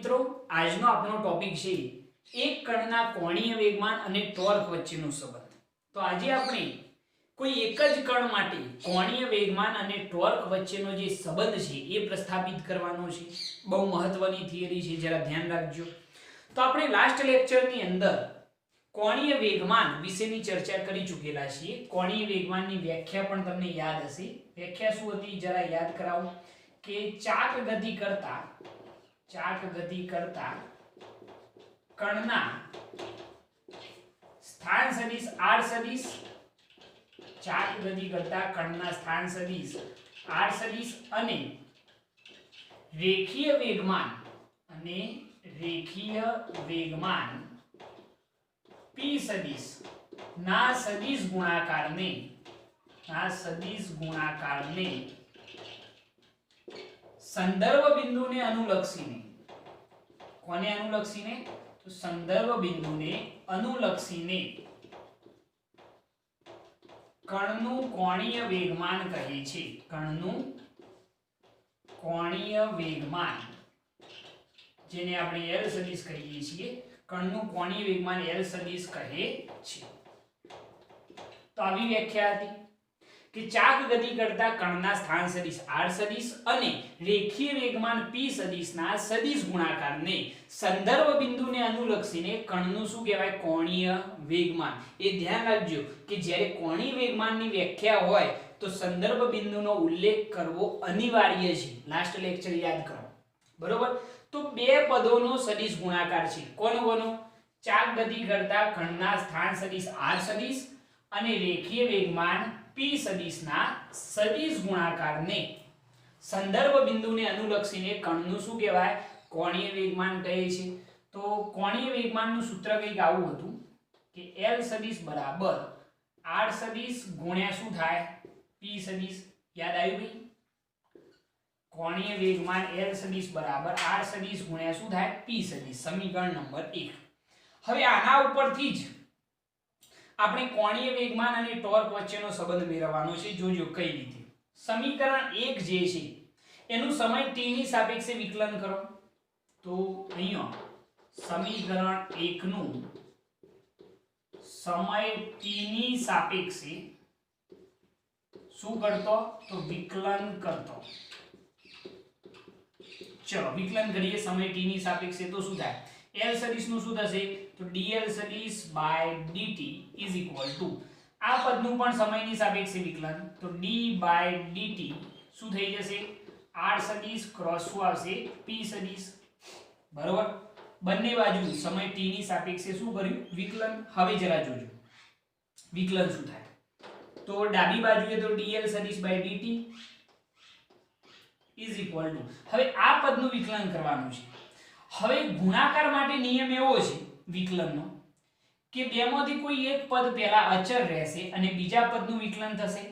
મિત્રો, આજનો આપણો ટોપિક છે એક કણના કોણીય વેગમાન અને ટોર્ક વચ્ચેનો સંબંધ. તો આજે આપણે કોઈ એક જ કણ માટે કોણીય વેગમાન અને ટોર્ક વચ્ચેનો જે સંબંધ છે એ પ્રસ્થાપિત કરવાનો છે. બહુ મહત્વની થિયરી છે, જરા ધ્યાન રાખજો. તો આપણે લાસ્ટ લેક્ચરની અંદર કોણીય વેગમાન વિશેની ચર્ચા કરી ચૂકેલા છીએ. કોણીય વેગમાનની વ્યાખ્યા પણ તમને યાદ હશે. વ્યાખ્યા શું હતી જરા યાદ કરાવું કે ચાક ગતિ કરતા કણના સ્થાન સદિશ r સદિશ, ચાક ગતિ કરતા કણના સ્થાન સદિશ r સદિશ અને રેખીય વેગમાન p સદિશ ના સદિશ ગુણાકારને સંદર્ભ બિંદુને અનુલક્ષીને, કોને અનુલક્ષીને? તો સંદર્ભ બિંદુને અનુલક્ષીને કણનું કોણીય વેગમાન કહે છે. કણનું કોણીય વેગમાન, જેને આપણે L સદિશ કહીએ છીએ, કણનું કોણીય વેગમાન L સદિશ કહે છે. તો આવી વ્યાખ્યા હતી કે ચાક ગતિ કરતા કણના સ્થાન સદિશ r સદિશ અને રેખીય વેગમાન p સદિશના સદિશ ગુણાકારને સંદર્ભ બિંદુને અનુલક્ષીને કણનું શું કહેવાય? કોણીય વેગમાન. એ ધ્યાન રાખજો કે જ્યારે કોણીય વેગમાનની વ્યાખ્યા હોય તો સંદર્ભ બિંદુનો ઉલ્લેખ કરવો અનિવાર્ય છે. લાસ્ટ લેક્ચર યાદ કરો, બરોબર? તો બે પદોનો સદિશ ગુણાકાર છે. કોનો? ચાક ગતિ કરતા કણના સ્થાન સદિશ r સદિશ અને રેખીય વેગમાન p સદિશના સદિશ ગુણાકારને સંદર્ભ બિંદુને અનુલક્ષીને કણનું શું કહેવાય? કોણીય વેગમાન કહે છે. તો કોણીય વેગમાનનું સૂત્ર કંઈક આવું હતું કે L સદિશ બરાબર r સદિશ ગુણ્યા શું થાય? p સદિશ. યાદ આવ્યું ભાઈ? કોણીય વેગમાન L સદિશ બરાબર r સદિશ ગુણ્યા શું થાય? p સદિશ. સમીકરણ નંબર 1. હવે આના ઉપરથી જ આપણે કોણીય વેગમાન અને ટોર્ક વચ્ચેનો સંબંધ મેળવવાનો છે. જોજો કઈ રીતે. સમીકરણ 1 જે છે એનું સમય t ની સાપેક્ષે વિકલન કરો. તો અહીંયા સમીકરણ 1 નું સમય t ની સાપેક્ષે શું કરતો? તો વિકલન કરતો. ચલો વિકલન કરીએ સમય t ની સાપેક્ષે. તો શું થાય? L સદિશ નું શું થશે? તો dl સદિશ by dt is equal to આ પદનું પણ સમયની સાપેક્ષે વિકલન. તો d બાય dt શું થઈ જશે? r સદિશ ક્રોસ શું આવશે? p સદિશ. બરોબર? બંને બાજુ સમય t ની સાપેક્ષે શું કર્યું? વિકલન. હવે જરા જોજો વિકલન શું થાય. તો ડાબી બાજુએ તો dl સદિશ by dt is equal to, હવે આ પદનું વિકલન કરવાનું છે. હવે ગુણાકાર માટે નિયમ એવો છે વિકલનનો કે બેમાંથી કોઈ એક પદ પહેલા અચળ રહેશે અને બીજા પદનું વિકલન થશે.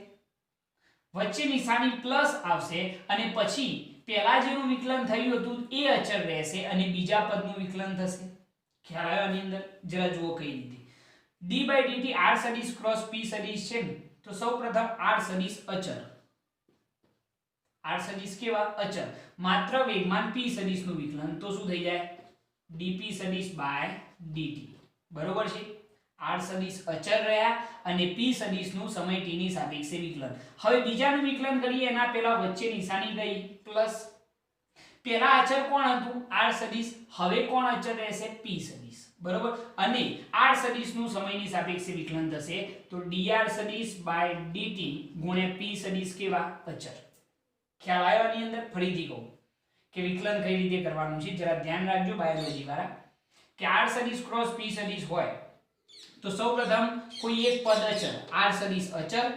વચ્ચે નિશાની પ્લસ આવશે અને પછી પહેલા જેનું વિકલન થયું હતું એ અચળ રહેશે અને બીજા પદનું વિકલન થશે. ખ્યાલ આવ્યો આની અંદર? જરા જુઓ કઈ રીતે. d બાય dt r સદિશ ક્રોસ p સદિશ છે ને, તો સૌપ્રથમ r સદિશ અચળ. r સદિશ કેવા? અચળ. માત્ર વેગમાન p સદિશનું વિકલન. તો શું થઈ જાય? dp સદિશ બાય dt. બરોબર છે? r સદિશ અચળ રહ્યા અને p સદિશનું સમય t ની સાપેક્ષે વિકલન. હવે બીજાનું વિકલન કરીએ એના પહેલા વચ્ચે નિશાની ગઈ પ્લસ. પહેલા અચળ કોણ હતું? r સદિશ. હવે કોણ અચળ રહેશે? p સદિશ. બરોબર? અને r સદિશનું સમયની સાપેક્ષે વિકલન થશે તો dr સદિશ બાય dt ગુણ્યા p સદિશ કેવા? અચળ. ખ્યાલ આવ્યો આની અંદર? ફરીથી કહું કે વિકલન કઈ રીતે કરવાનું છે. જરા ધ્યાન રાખજો બાયોલોજી વાળા કે r સદિશ ક્રોસ p સદિશ હોય તો સૌપ્રથમ કોઈ એક પદ અચળ, r સદિશ અચળ,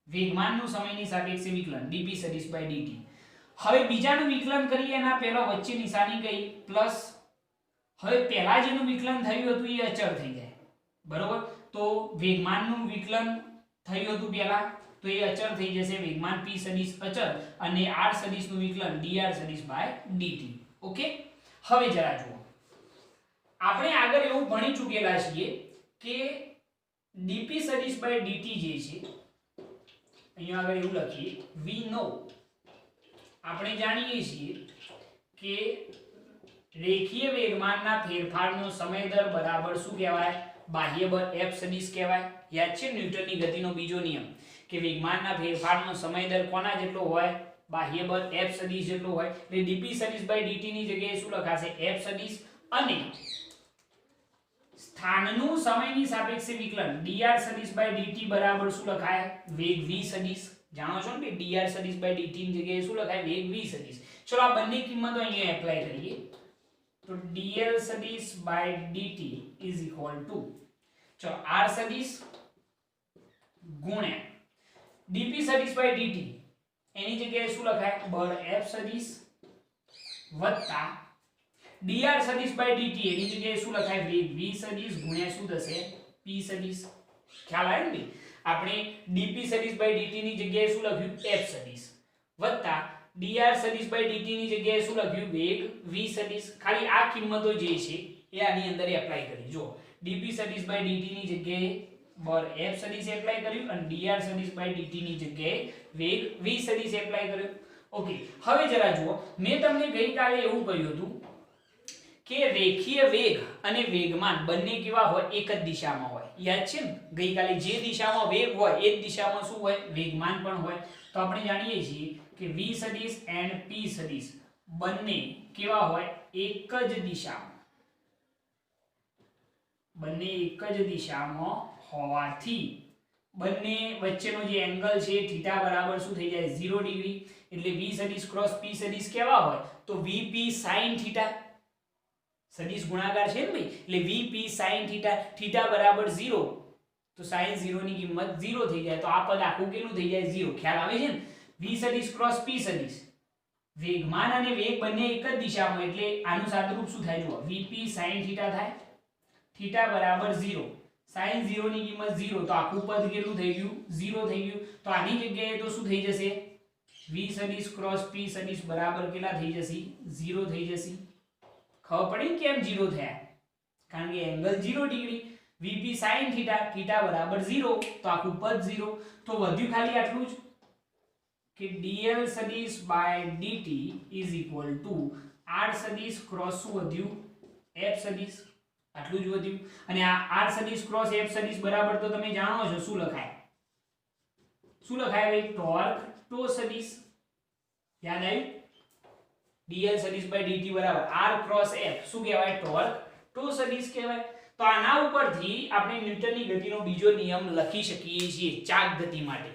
વેગમાનનું સમયની સાપેક્ષે વિકલન dp સદિશ બાય dt. હવે બીજાનું વિકલન કરીએ એના પહેલા વચ્ચે નિશાની ગઈ પ્લસ. હવે પહેલા જેનું વિકલન થયું હતું એ અચળ થઈ જાય. બરોબર? તો વેગમાનનું વિકલન થયું હતું પહેલા તો એ અચળ થઈ જશે. વેગમાન p સદિશ અચળ અને r સદિશનું વિકલન dr સદિશ બાય dt. ઓકે? હવે જરા જુઓ, આપણે આગળ એવું ભણી ચૂકેલા છીએ કે dp સદિશ બાય dt જે છે અહીંયા આગળ એવું લખીએ we know, આપણે જાણીએ છીએ કે રેખીય વેગમાનના ફેરફારનો સમય દર બરાબર શું કહેવાય? બાહ્ય બળ F સદિશ કહેવાય. યાદ છે ન્યૂટનની ગતિનો બીજો નિયમ કે વેગમાનના ફેરફારનો સમય દર કોના જેટલો હોય? બાહ્ય બળ F સદિશ જેટલો હોય. એટલે dp સદિશ dt ની જગ્યાએ શું લખાશે? F સદિશ અને સ્થાનનું સમયની સાપેક્ષે વિકલન dr સદિશ dt બરાબર શું લખાય? વેગ v સદિશ. જાણો છો ને કે dr સદિશ dt ની જગ્યાએ શું લખાય? વેગ v સદિશ. ચલો આ બંને કિંમતો અહીંયા એપ્લાય કરીએ તો dl સદિશ dt is equal to ચલો r સદિશ ગુણ્યા dp સદિશ dt એની જગ્યાએ શું લખાય? બળ F સદિશ વત્તા dr સદિશ dt એની જગ્યાએ શું લખાય? વેગ v સદિશ ગુણ્યા શું થશે? p સદિશ. ખ્યાલ આવ્યો ને? આપણે dp સદિશ dt ની જગ્યાએ શું લખ્યું? F સદિશ વત્તા dr સદિશ dt ની જગ્યાએ શું લખ્યું? વેગ v સદિશ. ખાલી આ કિંમતો જે છે એ આની અંદર એપ્લાય કરી. જો dp સદિશ dt ની જગ્યાએ બળ F સદિશ એપ્લાય કર્યું અને dr સદિશ dt ની જગ્યાએ વેગ v સદિશ એપ્લાય કર્યો. ઓકે, હવે જરા જુઓ, મેં તમને ગઈકાલે એવું કહ્યું હતું કે રેખીય વેગ અને વેગમાન બંને કેવા હોય? એક જ દિશામાં હોય. યાદ છે ને? ગઈકાલે જે દિશામાં વેગ હોય એ જ દિશામાં શું હોય? વેગમાન પણ હોય. તો આપણે જાણીએ છીએ કે v સદિશ એન્ડ p સદિશ બંને કેવા હોય? એક જ દિશામાં. બંને એક જ દિશામાં હોવાથી બંને વચ્ચેનો જે એંગલ છે થીટા બરાબર શું થઈ જાય? 0 ડિગ્રી. એટલે v સદિશ ક્રોસ p સદિશ કેવા હોય? તો vp sin થીટા. સદિશ ગુણાકાર છે ને ભાઈ, એટલે vp sin થીટા. થીટા બરાબર 0 તો sin 0 ની કિંમત 0 થઈ જાય. તો આ પદ આખું કેટલું થઈ જાય? 0. ખ્યાલ આવે છે ને? v સદિશ ક્રોસ p સદિશ વેગમાન અને વેગ બંને એક જ દિશામાં, એટલે આનું સાદુરૂપ શું થાય? જુઓ, vp sin થીટા થાય. થીટા બરાબર 0, sin 0 ની કિંમત 0 તો આખું પદ કેટલું થઈ ગયું? 0 થઈ ગયું. તો આની જગ્યાએ તો શું થઈ જશે? v સદિશ ક્રોસ p સદિશ બરાબર કેટલા થઈ જશે? 0 થઈ જશે. ખબર પડી કેમ 0 થયા? કારણ કે angle 0 degree. vp sin theta, theta બરાબર 0 તો આખું પદ 0. તો વધ્યું ખાલી આટલું જ કે dl સદિશ dt is equal to r સદિશ ક્રોસ શું વધ્યું? f સદિશ. આટલું જ વધ્યું. અને આ r સદિશ ક્રોસ f સદિશ બરાબર તો તમે જાણો છો શું લખાય? શું લખાય ભાઈ? ટોર્ક ટો સદિશ. યાદ આવ્યું? dl સદિશ dt બરાબર r ક્રોસ f શું કહેવાય? ટોર્ક ટો સદિશ કહેવાય. તો આના ઉપરથી આપણે ન્યૂટનની ગતિનો બીજો નિયમ લખી શકીએ છીએ ચાક ગતિ માટે.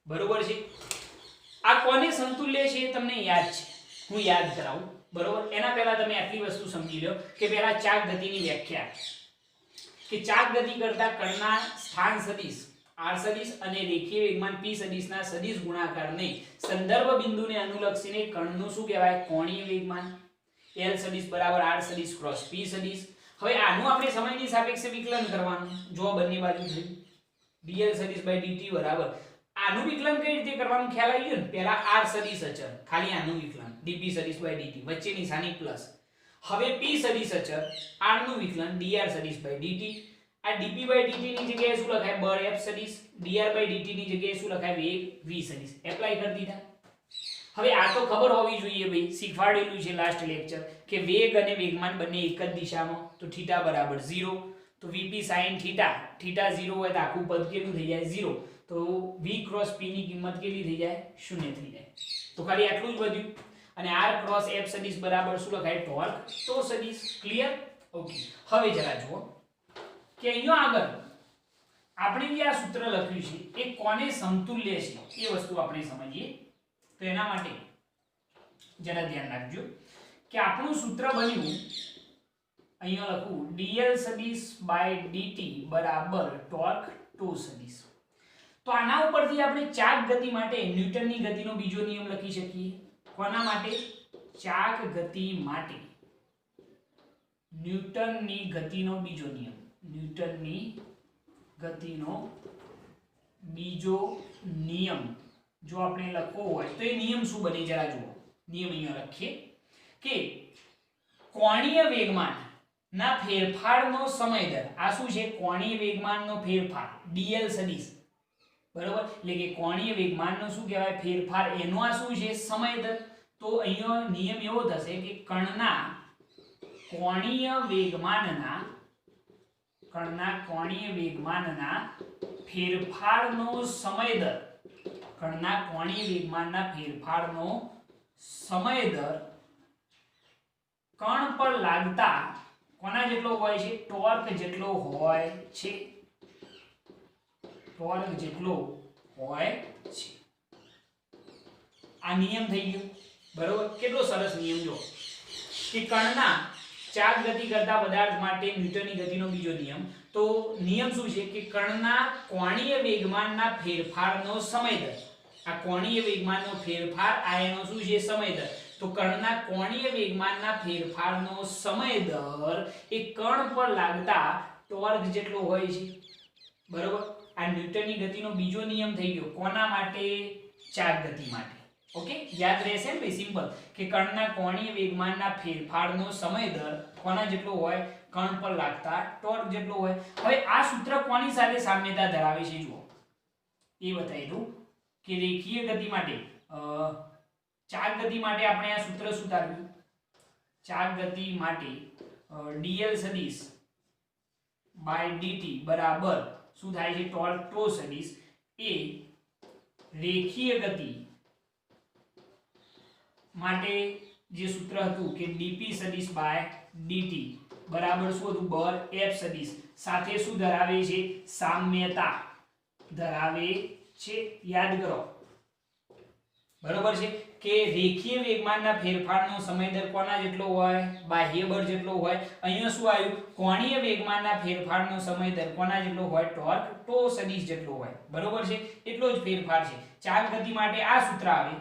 બરોબર છે? આ કોને સમતુલ્ય છે એ તમને યાદ છે? હું યાદ કરાવું. બરોબર? એના પહેલા તમે આટલી વસ્તુ સમજી લો કે પહેલા ચાક ગતિની વ્યાખ્યા કે ચાક ગતિ કરતા કણના સ્થાન સદિશ r સદિશ અને રેખીય વેગમાન p સદિશના સદિશ ગુણાકારને સંદર્ભ બિંદુને અનુલક્ષીને કણનું શું કહેવાય? કોણીય વેગમાન. l સદિશ બરાબર r સદિશ ક્રોસ p સદિશ. હવે આનું આપણે સમયની સાપેક્ષે વિકલન કરવાનું. જો બંને બાજુ થઈ dl સદિશ dt બરાબર આનું વિકલન કઈ રીતે કરવાનું ખ્યાલ આવી ગયો ને? પહેલા r સદિશ અચળ, ખાલી આનું વિકલન dp સદિશ dt વચ્ચે નિશાની પ્લસ. હવે p સદિશ અચળ r નું વિકલન dr સદિશ dt. આ dp dt ની જગ્યાએ શું લખાય? બળ F સદિશ. dr dt ની જગ્યાએ શું લખાય? વેગ v સદિશ. એપ્લાય કરી દીધા. હવે આ તો ખબર હોવી જોઈએ ભાઈ, શીખવાડેલું છે લાસ્ટ લેક્ચર કે વેગ અને વેગમાન બંને એક જ દિશામાં. તો થીટા બરાબર 0 તો vp sin થીટા, થીટા 0 હોય તો આખું પદ કેટલું થઈ જાય? 0. તો v ક્રોસ p ની કિંમત કેટલી થઈ જાય? 0 થઈ જાય. તો ખાલી આટલું જ વધ્યું. અને r ક્રોસ f સદિશ બરાબર શું લખાય? ટોર્ક ટો સદિશ. ક્લિયર? ઓકે, હવે જરા જુઓ કે અહીંયા આગળ આપણે જે આ સૂત્ર લખ્યું છે એ કોને સમતુલ્ય છે એ વસ્તુ આપણે સમજીએ. તો એના માટે જરા ધ્યાન રાખજો કે આપણું સૂત્ર બન્યું અહીંયા લખું dl સદિશ dt બરાબર ટોર્ક ટો સદિશ. તો આના ઉપરથી આપણે ચાક ગતિ માટે ન્યૂટનની ગતિનો બીજો નિયમ લખી શકીએ. કોના માટે? ચાક ગતિ માટે ન્યૂટનની ગતિનો બીજો નિયમ. ન્યૂટનની ગતિનો બીજો નિયમ જો આપણે લખવો હોય તો એ નિયમ શું બને જરા જુઓ. નિયમ અહીંયા લખીએ કે કોણીય વેગમાન ના ફેરફારનો સમય દર. આ શું છે? કોણીય વેગમાનનો ફેરફાર dl સદિશ. બરોબર? એટલે કે કોણીય વેગમાનનો શું કહેવાય? ફેરફાર. એનો આ શું છે? સમય દર. તો અહીંયા નિયમ એવો થશે કે કણના કોણીય વેગમાનના ફેરફારનો સમય દર, કણના કોણીય વેગમાનના ફેરફારનો સમય દર કણ પર લાગતા કોના જેટલો હોય છે? ટોર્ક જેટલો હોય છે. ટોર્ક જેટલો હોય છે. આ નિયમ થઈ ગયો, બરોબર. કેટલો સરસ નિયમ જો કે કણના ચાક ગતિ કરતા પદાર્થ માટે ન્યૂટનની ગતિનો બીજો નિયમ. તો નિયમ શું છે કે કણના કોણીય વેગમાનના ફેરફારનો સમય દર, આ કોણીય વેગમાનનો ફેરફાર આ એનો શું છે? સમય દર. તો કણના કોણીય વેગમાનના ફેરફારનો સમય દર એ કણ પર લાગતા ટોર્ક જેટલો હોય છે, બરોબર. આ ન્યૂટનની ગતિનો બીજો નિયમ થઈ ગયો. કોના માટે? ચાક ગતિ માટે. ઓકે, યાદ રહેશે ને ભાઈ? સિમ્પલ કે કણના કોણીય વેગમાનના ફેરફારનો સમય દર કોના જેટલો હોય? કણ પર લાગતા ટોર્ક જેટલો હોય. હવે આ સૂત્ર કોની સાથે સામ્યતા ધરાવે છે જુઓ, એ બતાવી દઉં કે રેખીય ગતિ માટે ચાક ગતિ માટે આપણે આ સૂત્ર શું તારવ્યું? ચાક ગતિ માટે dl સદિશ બાય dt બરાબર શું થાય છે? ટોર્ક ટો સદિશ એ રેખીય ગતિ માટે જે સૂત્ર હતું કે dp સદિશ બાય dt બરાબર શું હતું? બળ f સદિશ સાથે શું ધરાવે છે? સામ્યતા ધરાવે છે. યાદ કરો, બરોબર છે કે રેખીય વેગમાનના ફેરફારનો સમય દર કોના જેટલો હોય? બાહ્ય બળ જેટલો હોય. અહીંયા શું આવ્યું? કોણીય વેગમાનના ફેરફારનો સમય દર કોના જેટલો હોય? ટોર્ક ટો સદિશ જેટલો હોય, બરોબર છે. એટલો જ ફેરફાર છે. ચાક ગતિ માટે આ સૂત્ર આવે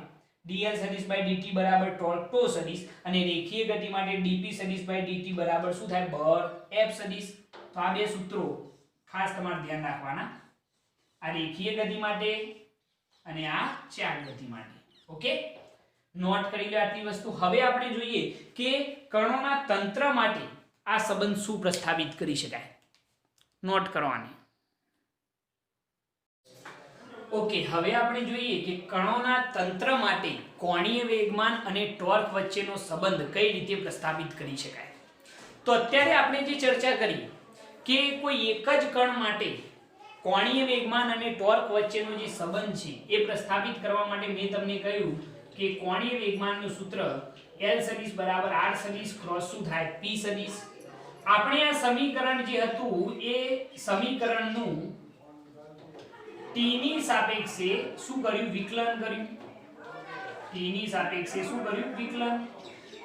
dl સદિશ બાય dt બરાબર ટોર્ક ટો સદિશ, અને રેખીય ગતિ માટે dp સદિશ બાય dt બરાબર શું થાય? બળ f સદિશ. તો આ બે સૂત્રો ખાસ તમારે ધ્યાન રાખવાના, આ રેખીય ગતિ માટે અને આ ચાક ગતિ માટે. ઓકે, નોટ કરી લો આટલી વસ્તુ. હવે આપણે જોઈએ કે કણોના તંત્ર માટે આ સંબંધ શું પ્રસ્થાપિત કરી શકાય. નોટ કરવાની. ઓકે, હવે આપણે જોઈએ કે કણોના તંત્ર માટે કોણીય વેગમાન અને ટોર્ક વચ્ચેનો સંબંધ કઈ રીતે પ્રસ્થાપિત કરી શકાય. તો અત્યારે આપણે જે ચર્ચા કરી કે કોઈ એક જ કણ માટે કોણીય વેગમાન અને ટોર્ક વચ્ચેનો જે સંબંધ છે એ પ્રસ્થાપિત કરવા માટે મેં તમને કહ્યું કે કોણીય વેગમાનનું સૂત્ર L સદિશ બરાબર R સદિશ ક્રોસ શું થાય? P સદિશ. આપણે આ સમીકરણ જે હતું એ સમીકરણનું t ની સાપેક્ષે શું કર્યું? વિકલન કર્યું. t ની સાપેક્ષે શું કર્યું? વિકલન.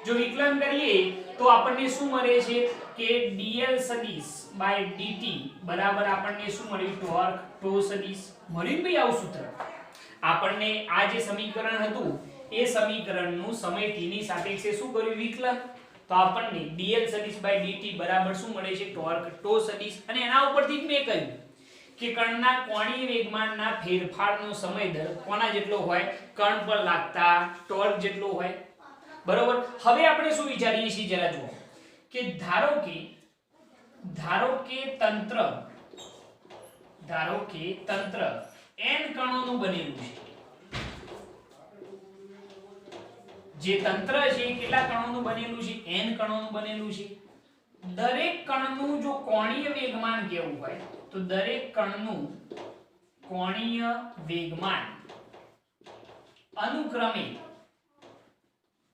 જો વિકલન કરીએ તો આપણને શું મળે છે કે dl સદિશ બાય dt બરાબર આપણને શું મળ્યું? ટોર્ક ટો સદિશ મળ્યું ભાઈ. આવું સૂત્ર આપણને આ જે સમીકરણ હતું એ સમીકરણનું સમય t ની સાપેક્ષે શું કર્યું? વિકલન. તો આપણને dl સદિશ બાય dt બરાબર શું મળે છે? ટોર્ક ટો સદિશ. અને એના ઉપરથી જ મેં કહ્યું કે કણના કોણીય વેગમાનના ફેરફારનો સમય દર કોના જેટલો હોય? કણ પર લાગતા ટોર્ક જેટલો હોય, બરોબર. હવે આપણે શું વિચારીએ છીએ જરા જુઓ કે ધારો કે તંત્ર n કણોનું બનેલું છે. જે તંત્ર છે કેટલા કણોનું બનેલું છે? n કણોનું બનેલું છે. દરેક કણનું જો કોણીય વેગમાન કેવું હોય તો દરેક કણનું કોણીય વેગમાન અનુક્રમે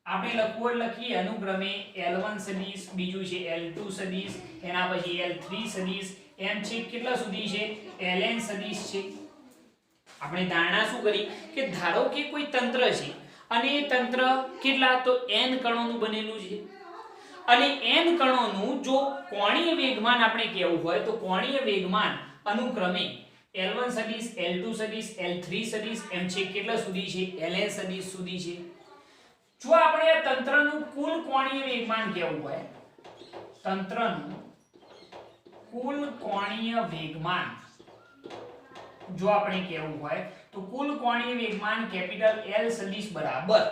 આપણે લખવું લખીએ અનુક્રમે L1 સદિશ, બીજું છે L2 સદિશ, એના પછી L3 સદિશ, એમ છે કેટલા સુધી છે? Ln સદિશ છે. આપણે ધારણા શું કરી કે ધારો કે કોઈ તંત્ર છે અને એ તંત્ર કેટલા? તો n કણોનું બનેલું છે. અને n કણોનું જો કોણીય વેગમાન આપણે કેવું હોય તો કોણીય વેગમાન અનુક્રમે L1 સદિશ, L2 સદિશ, L3 સદિશ, એમ છે કેટલા સુધી છે? Ln સદિશ સુધી છે. જો આપણે આ તંત્રનું કુલ કોણીય વેગમાન કેવું હોય, તંત્રનું કુલ કોણીય વેગમાન જો આપણે કેવું હોય તો કુલ કોણીય વેગમાન કેપિટલ L સદિશ બરાબર,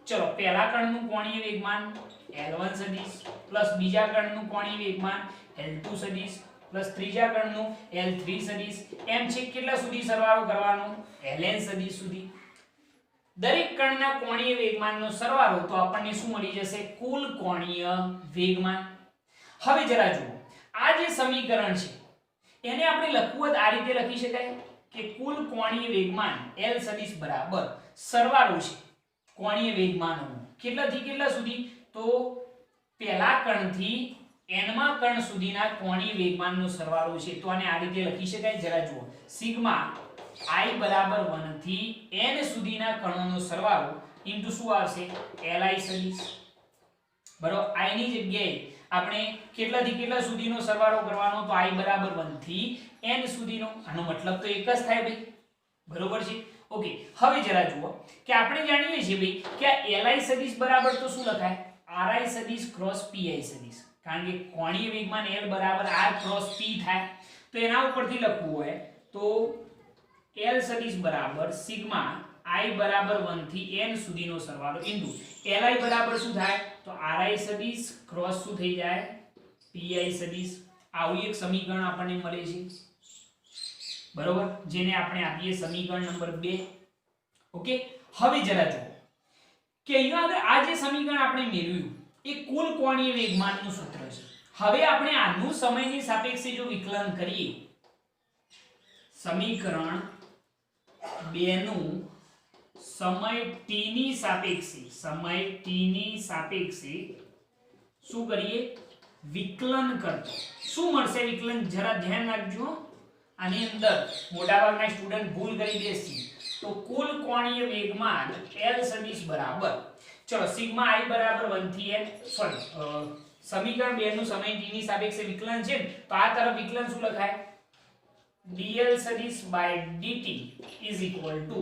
ચલો પહેલા કણનું કોણીય વેગમાન L1 સદિશ પ્લસ બીજા કણનું કોણીય વેગમાન L2 સદિશ પ્લસ ત્રીજા કણનું L3 સદિશ, એમ છે કેટલા સુધી સરવાળો કરવાનો? Ln સદિશ સુધી. દરેક કણના કોણીય વેગમાનનો સરવાળો તો આપણને શું મળી જશે? કુલ કોણીય વેગમાન. હવે જરા જુઓ, આ જે સમીકરણ છે એને આપણે લખવું હોય તો આ રીતે લખી શકાય કે કુલ કોણીય વેગમાન L સદિશ બરાબર સરવાળો છે કોણીય વેગમાનોનો કેટલાથી કેટલા સુધી, તો પહેલા કણથી n કણ સુધીના કોણીય વેગમાનનો સરવાળો છે. તો આને આ રીતે લખી શકાય. જરા જુઓ, સિગ્મા i બરાબર 1 થી n સુધીના કણોનો સરવાળો ઇન્ટુ શું આવશે, Li સદિશ. બરોબર, i ની જગ્યાએ આપણે કેટલાથી કેટલા સુધીનો સરવાળો કરવાનો, તો i બરાબર 1 થી n સુધીનો. આનો મતલબ તો એક જ થાય ભાઈ. બરોબર છે. ઓકે, હવે જરા જુઓ કે આપણે જાણીએ છીએ ભાઈ કે આ Li સદિશ બરાબર તો શું લખાય, Ri સદિશ ક્રોસ Pi સદિશ. કારણ કે કોણીય વેગમાન L બરાબર R ક્રોસ P થાય. તો એના ઉપરથી લખવું હોય તો L સદિશ બરાબર સિગ્મા i બરાબર 1 થી n સુધીનો સરવાળો ઇન્ટુ Li બરાબર શું થાય, તો Ri સદિશ ક્રોસ શું થઈ જાય, Pi સદિશ. આવું એક સમીકરણ આપણને મળે છે. બરોબર, જેને આપણે આપીએ સમીકરણ નંબર 2. ઓકે, હવે જરા જુઓ કે અહીંયા આગળ આ જે સમીકરણ આપણે મેળવ્યું એ કુલ કોણીય વેગમાનનું સૂત્ર છે. હવે આપણે આનું સમયની સાપેક્ષે જો વિકલન કરીએ, સમીકરણ 2 નું સમય t ની સાપેક્ષે શું કરીએ, વિકલન કરતો શું મળશે વિકલન, જરા ધ્યાન રાખજો. આની અંદર મોટાભાગના સ્ટુડન્ટ ભૂલ કરી દેશે. તો કુલ કોણીય વેગમાન L સદિશ બરાબર, ચલો સિગ્મા i બરાબર 1 થી n, સમીકરણ 2 નું સમય t ની સાપેક્ષે વિકલન છે તો આ તરફ વિકલન શું લખાય, dl સદિશ by dt is equal to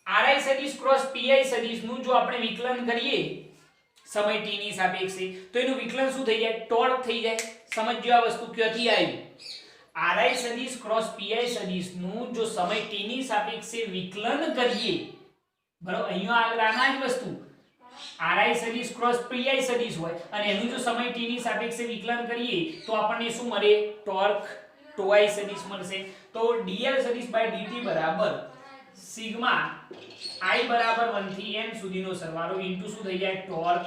Ri સદિશ ક્રોસ Pi સદિશ નું જો આપણે વિકલન કરીએ સમય t ની સાપેક્ષે તો એનું વિકલન શું થઈ જાય, ટોર્ક થઈ જાય. સમજજો આ વસ્તુ ક્યાંથી આવી. Ri સદિશ ક્રોસ Pi સદિશ નું જો સમય t ની સાપેક્ષે વિકલન કરીએ, બરાબર, અહીંયા આગળ આના જ વસ્તુ Ri સદિશ ક્રોસ Pi સદિશ હોય અને એનું જો સમય t ની સાપેક્ષે વિકલન કરીએ તો આપણને શું મળે, ટોર્ક ટોઆઈ સદિશ મળશે. તો dl સદિશ બાય dt બરાબર સિગ્મા i બરાબર 1 થી n સુધીનો સરવાળો ઇન્ટુ શું થઈ જાય, ટોર્ક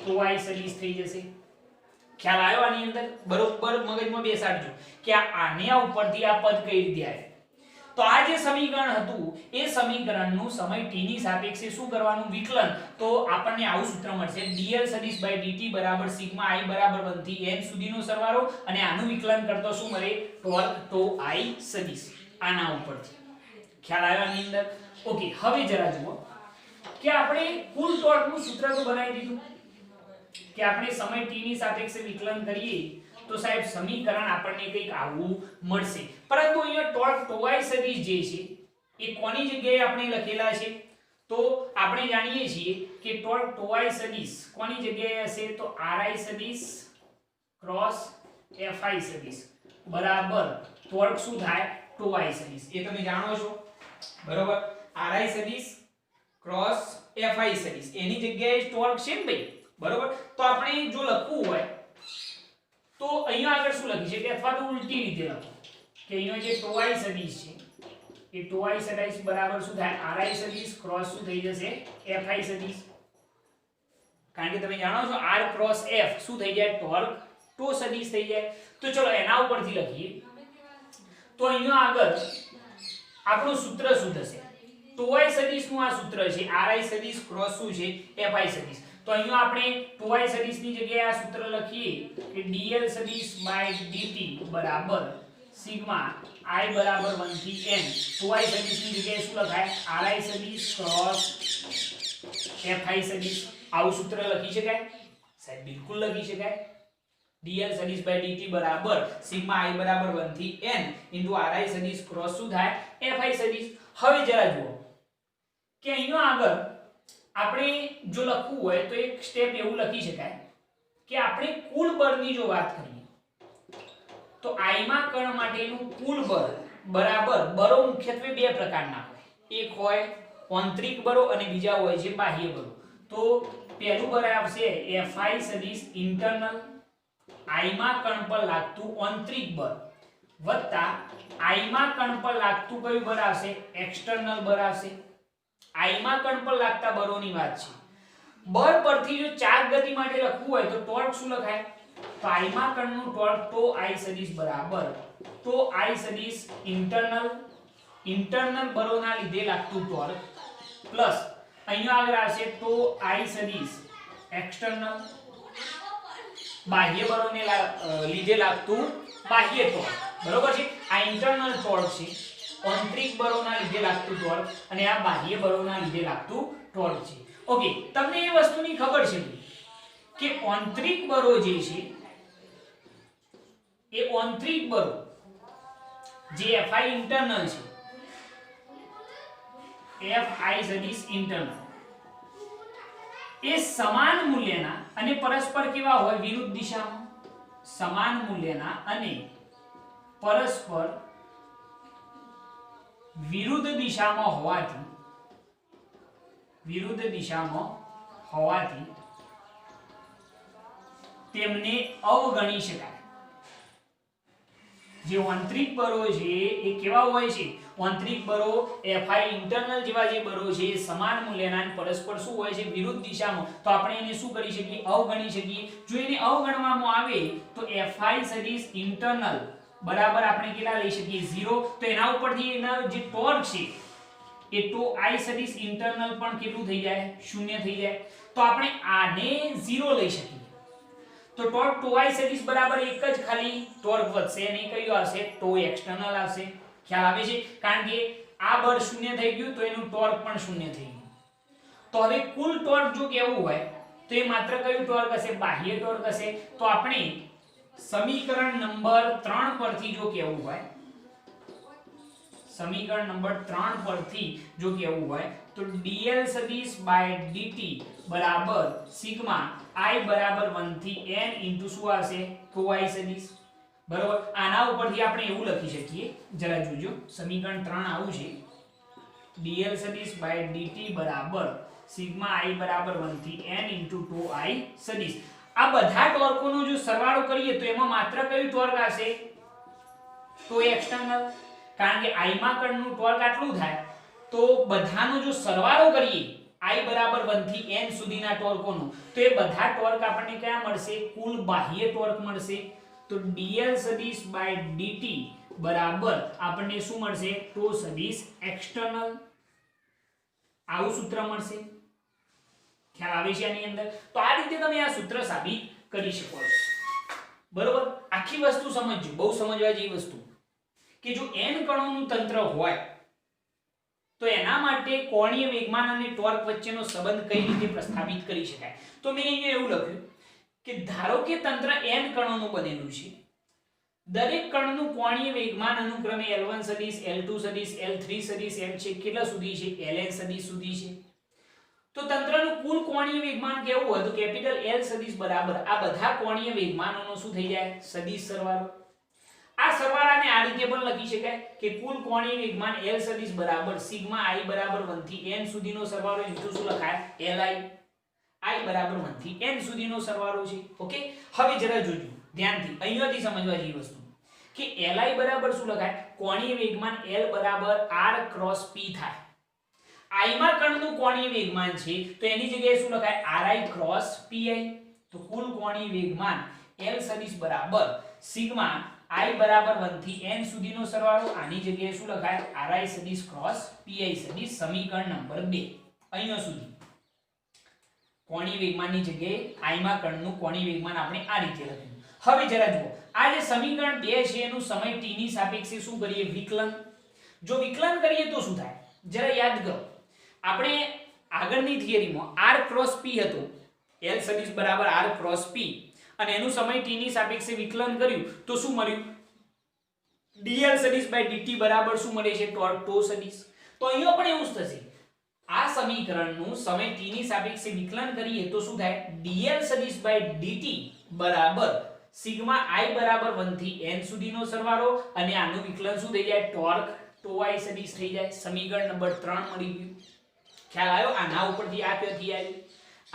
ટોઆઈ સદિશ થઈ જશે. ખ્યાલ આવ્યો આની અંદર? બરોબર મગજમાં બેસાડજો કે આને ઉપરથી આ પદ કઈ રીતે આવે. તો આ જે સમીકરણ હતું એ સમીકરણનું સમય t ની સાપેક્ષે શું કરવાનું, વિકલન. તો આપણને આવું સૂત્ર મળશે, dl સદિશ બાય dt બરાબર સિગ્મા i બરાબર 1 થી n સુધીનો સરવાળો અને આનું વિકલન કરતો શું મળે, ટોર્ક ટોઆઈ સદિશ. આના ઉપરથી ખ્યાલ આવ્યો આની અંદર? ઓકે, હવે જરા જુઓ કે આપણે કુલ ટોર્કનું સૂત્ર તો બનાવી દીધું કે આપણે સમય t ની સાપેક્ષે વિકલન કરીએ તો સાહેબ સમીકરણ આપણને કંઈક આવું મળશે. પરંતુ અહીંયા ટોર્ક ટોઆઈ સદિશ જે છે એ કોની જગ્યાએ આપણે લખેલા છે, તો આપણે જાણીએ છીએ કે ટોર્ક ટોઆઈ સદિશ કોની જગ્યાએ હશે, તો Ri સદિશ ક્રોસ Fi સદિશ બરાબર ટોર્ક શું થાય, ટોઆઈ સદિશ. એ તમે જાણો છો. બરોબર, Ri સદિશ ક્રોસ Fi સદિશ એની જગ્યાએ ટોર્ક છે ને ભાઈ. બરોબર, તો આપણે જો લખવું હોય તો અહીંયા આગળ શું લખી છે કે અથવા તો ઉલટી રીતે લખો કે અહીંયા જે ટોઆઈ સદિશ છે એ ટોઆઈ સદિશ બરાબર શું થાય, Ri સદિશ ક્રોસ શું થઈ જશે, Fi સદિશ. કારણ કે તમે જાણો છો R ક્રોસ F શું થઈ જાય, ટોર્ક ટો સદિશ થઈ જાય. તો ચલો એના ઉપરથી લખીએ. તો અહીંયા આગળ આપણું સૂત્ર શું થશે, ટોઆઈ સદિશનું આ સૂત્ર છે, Ri સદિશ ક્રોસ શું છે, Fi સદિશ. તો અહીંયા આપણે ટોઆઈ સદિશની જગ્યાએ આ સૂત્ર લખીએ કે dl સદિશ બાય dt બરાબર સિગ્મા i બરાબર 1 થી n. ટોઆઈ સદિશની જગ્યાએ શું લખાય, Ri સદિશ ક્રોસ Fi સદિશ. આવું સૂત્ર લખી શકાય સાહેબ? બિલકુલ લખી શકાય. dl સદિશ બાય dt બરાબર સિગ્મા i બરાબર 1 થી n ઇન્ટુ Ri સદિશ ક્રોસ શું થાય, Fi સદિશ. હવે જરા જુઓ કે અહીંયા આગળ આપણે જો લખવું હોય તો એક સ્ટેપ એવું લખી શકાય કે આપણે કુલ બળની જો વાત કરીએ તો i માં કણ માટેનું કુલ બળ બરાબર, બળો મુખ્યત્વે બે પ્રકારના હોય. એક હોય આંતરિક બળો અને બીજા હોય છે બાહ્ય બળો. તો પહેલું બળ આવશે Fi સદિશ ઇન્ટરનલ, i માં કણ પર લાગતું આંતરિક બળ વત્તા i માં કણ પર લાગતું કયું બળ આવશે, એક્સટર્નલ બળ આવશે. i માં કણ પર લાગતા બળોની વાત છે. બળ પરથી જો ચાર્જ ગતિ માટે લખવું હોય તો ટોર્ક શું લખાય, તો I માં કણનું ટોર્ક તો I સદિશ બરાબર તો I સદિશ ઇન્ટરનલ બરોના લીધે લાગતું ટોર્ક પ્લસ અહીંયા આગળ આવશે તો I સદિશ એક્સટર્નલ બાહ્ય બળોને લીધે લાગતું બાહ્ય ટોર્ક બરોબર છે આ ઇન્ટરનલ ટોર્ક છે આંતરિક બળોના લીધે લાગતું ટોર્ક અને આ બાહ્ય બળોના લીધે લાગતું ટોર્ક છે ઓકે તમને એ વસ્તુની ખબર છે કે આંતરિક બળો જે છે એ આંતરિક બળો જે Fi ઇન્ટરનલ છે Fi સદિશ ઇન્ટરનલ એ સમાન મૂલ્યના અને પરસ્પર કેવા હોય વિરુદ્ધ દિશામાં સમાન મૂલ્યના અને પરસ્પર વિરુદ્ધ દિશામાં હોવાથી તેમને અવગણી શકાય જે આંતરિક બળો છે એ કેવા હોય છે આંતરિક બળો Fi ઇન્ટરનલ જેવા જે બળો છે એ સમાન મૂલ્યના અને પરસ્પર શું હોય છે વિરુદ્ધ દિશામાં તો આપણે એને શું કરી શકીએ અવગણી શકીએ જો એને અવગણવામાં આવે તો Fi સદિશ ઇન્ટરનલ બરાબર આપણે કેટલા લઈ શકીએ 0 તો એના ઉપરથી એના જે ટોર્ક છે એ તો I સદિશ ઇન્ટરનલ પણ કેટલું થઈ જાય શૂન્ય થઈ જાય તો આપણે આને 0 લઈ શકીએ તો ટોર્ક તો I સદિશ બરાબર એક જ ખાલી ટોર્ક વધશે અને કયું આવશે તો એક્સટર્નલ આવશે ખ્યાલ આવે છે કારણ કે આ બળ શૂન્ય થઈ ગયું તો એનું ટોર્ક પણ શૂન્ય થઈ ગયું તો હવે કુલ ટોર્ક જો કેવું હોય તો એ માત્ર કયું ટોર્ક હશે બાહ્ય ટોર્ક હશે તો આપણે સમીકરણ નંબર 3 પરથી જો કેવું હોય સમીકરણ નંબર 3 પરથી જો કેવું હોય તો dl સદિશ બાય dt બરાબર સિગ્મા I બરાબર 1 થી n ઇન્ટુ શું આવશે તો I સદિશ બરોબર આના ઉપરથી આપણે એવું લખી શકીએ જરા જોજો સમીકરણ 3 આવું છે dl સદિશ બાય dt બરાબર સિગ્મા I બરાબર 1 થી n ઇન્ટુ 2I સદિશ આ બધા ટોર્કોનો જો સરવાળો કરીએ તો એમાં માત્ર કયું ટોર્ક આવશે તો એક્સટર્નલ કારણ કે I માં કણનું ટોર્ક આટલું થાય તો બધાનો જો સરવાળો કરીએ I બરાબર 1 થી n સુધીના ટોર્કોનો તો એ બધા ટોર્ક આપણને ક્યાં મળશે કુલ બાહ્ય ટોર્ક મળશે તો dl સદિશ બાય dt બરાબર આપણને શું મળશે તો સદિશ એક્સટર્નલ આવું સૂત્ર મળશે ખ્યાલ આવે છે આની અંદર તો આ રીતે તમે આ સૂત્ર સાબિત કરી શકો છો બરોબર આખી વસ્તુ સમજજો બહુ સમજવા જેવી વસ્તુ કે જો n કણોનું તંત્ર હોય તો એના માટે કોણીય વેગમાન અને ટોર્ક વચ્ચેનો સંબંધ કઈ રીતે પ્રસ્થાપિત કરી શકાય તો મેં અહીંયા એવું લખ્યું કે ધારો કે તંત્ર n કણોનું બનેલું છે દરેક કણનું કોણીય વેગમાન અનુક્રમે L1 સદિશ L2 સદિશ L3 સદિશ એમ છે કેટલા સુધી છે Ln સદિશ સુધી છે તો તંત્રનું કુલ કોણીય વેગમાન કેવું હોય તો કેપિટલ L સદિશ બરાબર આ બધા કોણીય વેગમાનોનો શું થઈ જાય સદિશ સરવાળો આ સરવાળાને આ રીતે પણ લખી શકાય કે કુલ કોણીય વેગમાન L સદિશ બરાબર સિગ્મા I બરાબર 1 થી n સુધીનો સરવાળો ઇન્ટુ શું લખાય Li I બરાબર 1 થી n સુધીનો સરવાળો છે ઓકે હવે જરા જોજો ધ્યાનથી અહીંયાથી સમજવા જેવી વસ્તુ કે Li બરાબર શું લખાય કોણીય વેગમાન L બરાબર r ક્રોસ p થાય I માં કણનું કોણીય વેગમાન છે તો એની જગ્યાએ શું લખાય ri ક્રોસ pi તો કુલ કોણીય વેગમાન L સદિશ બરાબર સિગ્મા I બરાબર 1 થી n સુધીનો સરવાળો આની જગ્યાએ શું લખાય ri સદિશ ક્રોસ pi સદિશ સમીકરણ નંબર 2 અહીંયા સુધી કોણીય વેગમાનની જગ્યાએ I માં કણનું કોણીય વેગમાન આપણે આ રીતે લખ્યું હવે જરા જુઓ આ જે સમીકરણ 2 છે એનું સમય t ની સાપેક્ષે શું કરીએ વિકલન જો વિકલન કરીએ તો શું થાય જરા યાદ કરો આપણે આગળની થિયરીમાં r ક્રોસ p હતો L સદિશ બરાબર r ક્રોસ p અને એનું સમય t ની સાપેક્ષે વિકલન કર્યું તો શું મળ્યું dl સદિશ બાય dt બરાબર શું મળે છે ટોર્ક ટો સદિશ તો અહીંયા પણ એવું જ થશે આ સમીકરણનું સમય t ની સાપેક્ષે વિકલન કરીએ તો શું થાય dl સદિશ બાય dt બરાબર સિગ્મા I બરાબર 1 થી n સુધીનો સરવાળો અને આનું વિકલન શું થઈ જાય ટોર્ક ટો I સદિશ થઈ જાય સમીકરણ નંબર 3 મળી ગયું ખ્યાલ આવ્યો આના ઉપરથી આ ક્યાંથી આવ્યું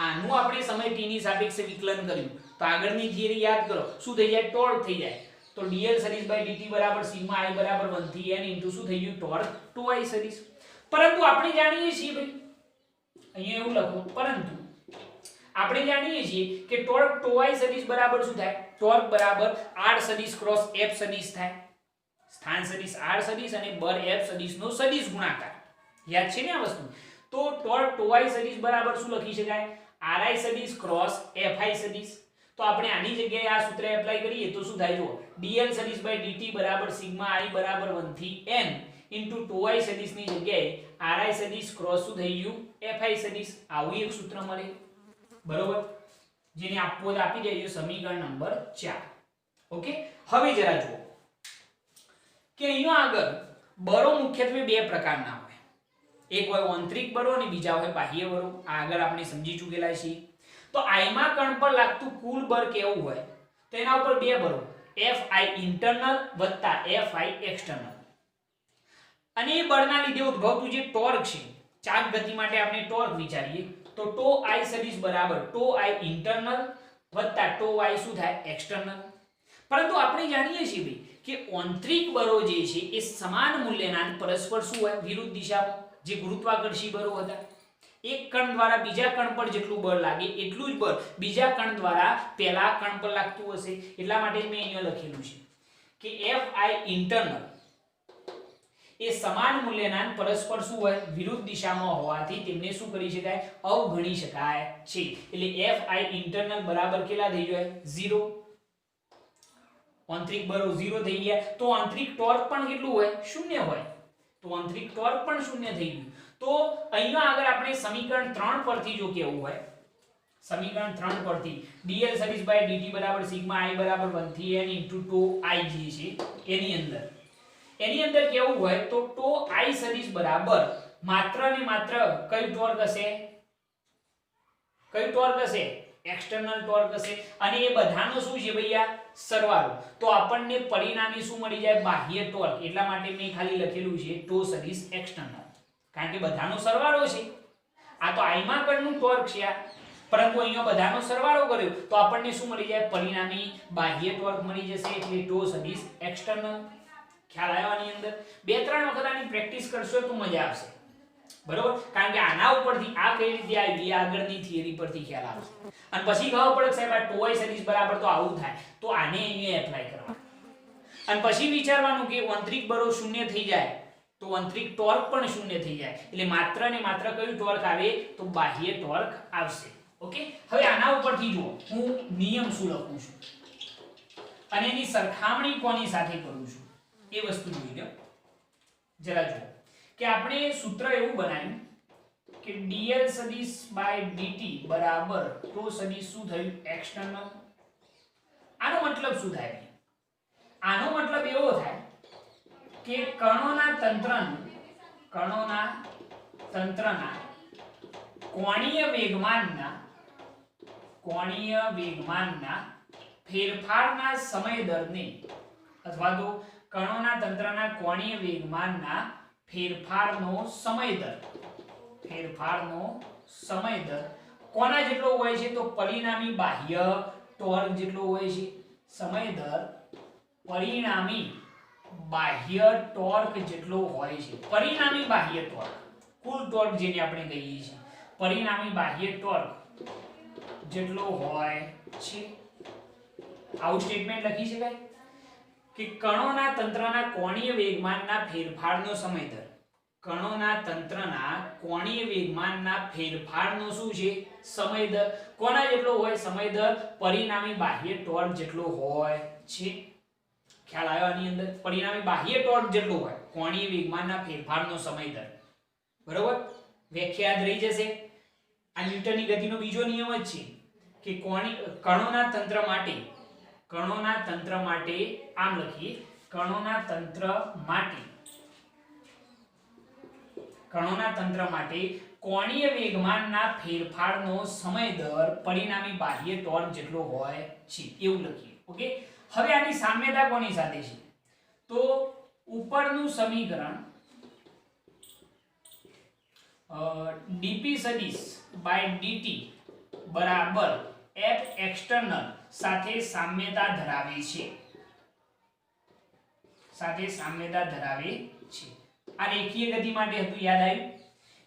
આનું આપણે સમય t ની સાપેક્ષે વિકલન કર્યું તો આગળની થિયરી યાદ કરો શું થઈ જાય ટોર્ક થઈ જાય તો dl સદિશ બાય dt બરાબર સિગ્મા I બરાબર 1 થી n ઇન્ટુ શું થઈ ગયું ટોર્ક ટો I સદિશ પરંતુ આપણે જાણીએ છીએ ભાઈ અહીંયા એવું લખો પરંતુ આપણે જાણીએ છીએ કે ટોર્ક ટો I સદિશ બરાબર શું થાય ટોર્ક બરાબર r સદિશ ક્રોસ f સદિશ થાય, સ્થાન સદિશ r સદિશ અને બળ f સદિશનો સદિશ ગુણાકાર, યાદ છે ને આ વસ્તુ? તો ટોર્ક ટોઆઈ સદિશ બરાબર શું લખી શકાય? ri સદિશ ક્રોસ fi સદિશ. તો આપણે આની જગ્યાએ આ સૂત્ર એપ્લાય કરીએ તો શું થાય? જો dl સદિશ બાય dt બરાબર સિગ્મા i બરાબર 1 થી n ઇન્ટુ ટોઆઈ સદિશની જગ્યાએ ri સદિશ ક્રોસ શું થઈ ગયું? fi સદિશ. આવું એક સૂત્ર મળે, બરોબર? જેને આપવો તો આપી દેજો, સમીકરણ નંબર 4. ઓકે, હવે જરા જુઓ કે અહીંયા આગળ બળો મુખ્યત્વે બે પ્રકારના હોય, એક હોય આંતરિક બળો અને બીજા હોય બાહ્ય બળો. આગળ આપણે સમજી ચૂકેલા છીએ. તો આયમાં કણ પર લાગતું કુલ બળ કેવું હોય? તો એના ઉપર બે બળો, Fi ઇન્ટરનલ વત્તા Fi એક્સટર્નલ. અને એ બળના લીધે ઉદ્ભવતું જે ટોર્ક છે, ચાક ગતિ માટે આપણે ટોર્ક વિચારીએ તો ટો i સદિશ બરાબર ટો i ઇન્ટરનલ વત્તા ટો i શું થાય? એક્સટર્નલ. પરંતુ આપણે જાણીએ છીએ ભાઈ કે આંતરિક બળો જે છે એ સમાન મૂલ્યના પરસ્પર શું હોય? વિરુદ્ધ દિશામાં, જે ગુરુત્વાકર્ષી બળો હતા. એક કણ દ્વારા બીજા કણ પર જેટલું બળ લાગે એટલું જ બળ બીજા કણ દ્વારા પહેલા કણ પર લાગતું હશે. એટલા માટે મેં અહીંયા લખેલું છે કે Fi ઇન્ટરનલ એ સમાન મૂલ્યના પરસ્પર શું હોય? વિરુદ્ધ દિશામાં હોવાથી તેમને શું કરી શકાય? અવગણી શકાય છે. એટલે Fi ઇન્ટરનલ બરાબર કેટલા થઈ જાય? 0. આંતરિક બળો 0 થઈ ગયા. તો આંતરિક ટોર્ક પણ કેટલું હોય? 0 હોય. તો આંતરિક ટોર્ક પણ 0 થઈ ગયું. તો અહીંયા આગળ આપણે સમીકરણ 3 પરથી જો કેવું હોય, સમીકરણ 3 પરથી dl સદિશ બાય dt બરાબર સિગ્મા i બરાબર 1 થી n ઇન્ટુ ટો i જે છે એની અંદર કેવું હોય? તો ટો i સદિશ બરાબર માત્ર ને માત્ર કઈ ટોર્ક હશે? કઈ ટોર્ક હશે? એક્સટર્નલ ટોર્ક હશે. અને એ બધાનો શું છે ભૈયા? સરવાળો. તો આપણને પરિણામી શું મળી જાય? બાહ્ય ટોર્ક. એટલા માટે મેં ખાલી લખેલું છે ટો સદિશ એક્સટર્નલ, કારણ કે બધાનો સરવાળો છે. આ તો આઈમાં કણનું ટોર્ક છે આ, પરંતુ અહીંયા બધાનો સરવાળો કર્યો તો આપણને શું મળી જાય? પરિણામી બાહ્ય ટોર્ક મળી જશે. એટલે ટો સદિશ એક્સટર્નલ. ખ્યાલ આવ્યો? આની અંદર બે ત્રણ વખત આની પ્રેક્ટિસ કરશો તો મજા આવશે, બરોબર? કારણ કે આના ઉપરથી આ કઈ રીતે આવી આગળની થિયરી પરથી ખ્યાલ આવશે. અને પછી ખબર પડે સાહેબ આ ટો i સદિશ બરાબર તો આવું થાય, તો આને અહીંયા એપ્લાય કરવાનું. અને પછી વિચારવાનું કે આંતરિક બળો 0 થઈ જાય તો આંતરિક ટોર્ક પણ 0 થઈ જાય. એટલે માત્ર ને માત્ર કયું ટોર્ક આવે? તો બાહ્ય ટોર્ક આવશે. ઓકે, હવે આના ઉપરથી જુઓ હું નિયમ શું લખું છું અને એની સરખામણી કોની સાથે કરું છું એ વસ્તુ જોઈ લો. જરા જુઓ કે આપણે સૂત્ર એવું બનાવ્યું કે dl સદિશ બાય dt બરાબર ટો સદિશ શું થયું? એક્સટર્નલ. આનો મતલબ શું થાય? આનો મતલબ એવો થાય કે કણોના તંત્રના કોણીય વેગમાનના ફેરફારના સમય દરને, અથવા તો કણોના તંત્રના કોણીય વેગમાનના ફેરફારનો સમય દર કોના જેટલો હોય છે? તો પરિણામી બાહ્ય ટોર્ક જેટલો હોય છે. સમય દર પરિણામી બાહ્ય ટોર્ક જેટલો હોય છે. પરિણામી બાહ્ય ટોર્ક, કુલ ટોર્ક જેને આપણે કહીએ છીએ, પરિણામી બાહ્ય ટોર્ક જેટલો હોય છે. આવું સ્ટેટમેન્ટ લખી શકાય કે કણોના તંત્રના કોણીય વેગમાનના ફેરફારનો સમય દર, કણોના તંત્રના કોણીય વેગમાનના ફેરફારનો શું છે? સમય દર. કોના જેટલો હોય? સમય દર પરિણામી બાહ્ય ટોર્ક જેટલો હોય છે. ખ્યાલ આવ્યો? આની અંદર પરિણામી બાહ્ય ટોર્ક જેટલો હોય કોણીય વેગમાનના ફેરફારનો સમય દર, બરોબર? વ્યાખ્યા યાદ રહી જશે. આ ન્યૂટનની ગતિનો બીજો નિયમ જ છે કે કણોના તંત્ર માટે આમ લખીએ, કણોના તંત્ર માટે કોણીય વેગમાનના ફેરફારનો સમય દર પરિણામી બાહ્ય ટોર્ક જેટલો હોય છે, એવું લખીએ. ઓકે, હવે આની સામ્યતા કોની સાથે છે? તો ઉપરનું સમીકરણ dp સદિશ બાય dt બરાબર f એક્સટર્નલ સાથે સામ્યતા ધરાવે છે. આ રેખીય ગતિ માટે હતું, યાદ આવ્યું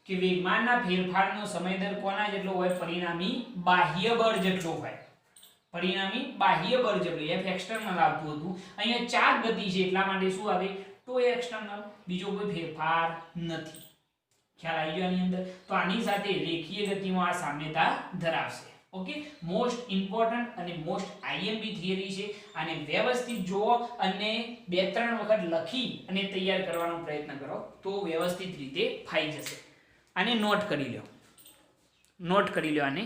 કે વેગમાનના ફેરફારનો સમય દર કોના જેટલો હોય? પરિણામી બાહ્ય બળ જેટલો હોય. પરિણામી બાહ્ય બળ જબરી F એક્સટર્નલ આવતું હતું. અહીંયા ચાર ગતિ છે એટલા માટે શું આવે ટો એક્સટર્નલ, બીજો કોઈ ફેરફાર નથી. ખ્યાલ આવી ગયો આની અંદર? તો આની સાથે રેખીય ગતિમાં આ સામ્યતા ધરાવશે. ઓકે, મોસ્ટ ઇમ્પોર્ટન્ટ અને મોસ્ટ આઈએમપી થિયરી છે. આને વ્યવસ્થિત જુઓ અને 2-3 વખત લખી અને તૈયાર કરવાનો પ્રયત્ન કરો તો વ્યવસ્થિત રીતે ફાઈ જશે. આને નોટ કરી લો, નોટ કરી લો આને.